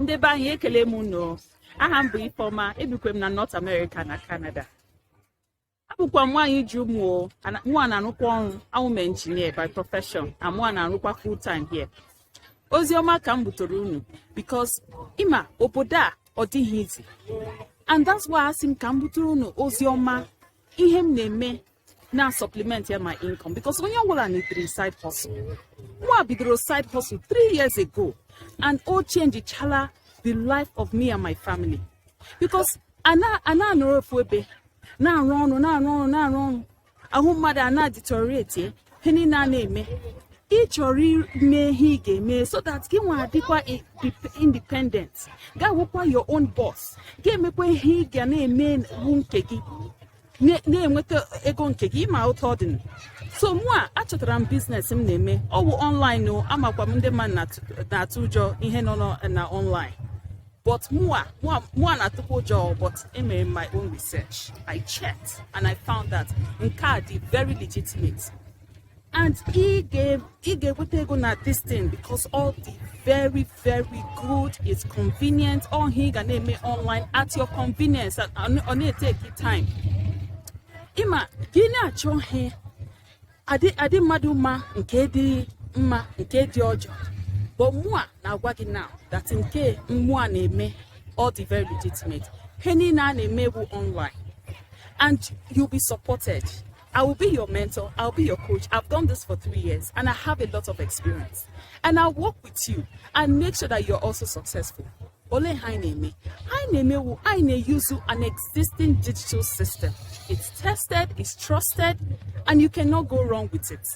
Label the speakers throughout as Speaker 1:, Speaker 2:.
Speaker 1: Nde ba ihe ekele m no. Aha m bụ Ifeoma, ebikwe m na North America na Canada. Abụkwa m nwaanyị ji ụmụ mụ na-arụkwa ọrụ I'm an engineer by profession and mụ na-arụkwa full time here. Oziọma ka m butere unu because ịma obodo a ọ dịghị easy. And that's why I think ka m butere unu oziọma ihe m na-eme na supplement ya my income because onye ọbụla needed side hustle. Mụ bidoro side hustle 3 years ago and all change chala the life of me and my family. Because ana nọrọ ofu ebe na-arụ ọrụ ahụ mmadụ deteriorate ihe na-eme ị chọrọ ime ihe ị ga-eme so that gị nwa adịkwa independent ga wụkwa your own boss ga-emekwa ihe ị ga na-eme nke gị na-enweta ego nke gị ma ụtọ ọdịna. So mụ achọtara m business m na-eme ọwụ online o amakwa m ndị mmadụ na-atụ ụjọ ihe nọ na online. But mụ na-atụkwa ụjọ but I made my own research. I checked and I found that nke very legitimate. And he gave what ego na this thing because all the very, very good is convenient. All he can name online at your convenience and on it take your time. Ima gina chohe adi maduma nke di mma nke di ojo. But mua na wagi now that nke mua neme all the very legitimate. Heni na neme online. And you'll be supported. I will be your mentor. I'll be your coach. I've done this for 3 years and I have a lot of experience. And I'll work with you and make sure that you're also successful. Ole haineme will use an existing digital system. It's tested, it's trusted, and you cannot go wrong with it.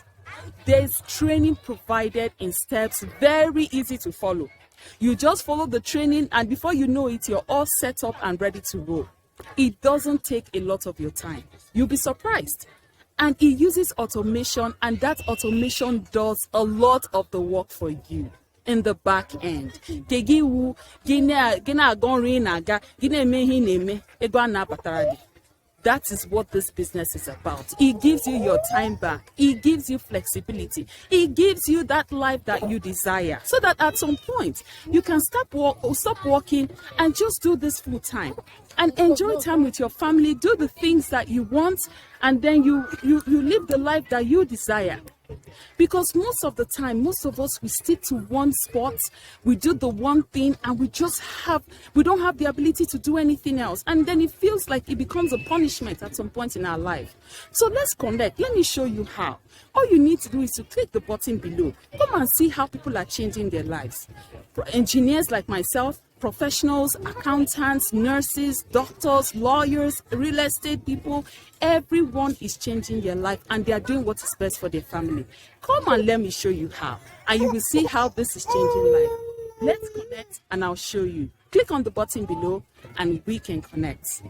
Speaker 1: There's training provided in steps, very easy to follow. You just follow the training and before you know it, you're all set up and ready to roll. It doesn't take a lot of your time. You'll be surprised. And it uses automation, and that automation does a lot of the work for you in the back end. That is what this business is about. It gives you your time back. It gives you flexibility. It gives you that life that you desire. So that at some point, you can stop working and just do this full time. And enjoy time with your family. Do the things that you want. And then you live the life that you desire. Because most of the time, most of us, we stick to one spot, we do the one thing, and we don't have the ability to do anything else. And then it feels like it becomes a punishment at some point in our life. So let's connect. Let me show you how. All you need to do is to click the button below. Come and see how people are changing their lives. Engineers like myself, professionals, accountants, nurses, doctors, lawyers, real estate people, everyone is changing their life and they are doing what is best for their family. Come and let me show you how. And you will see how this is changing life. Let's connect and I'll show you. Click on the button below and we can connect.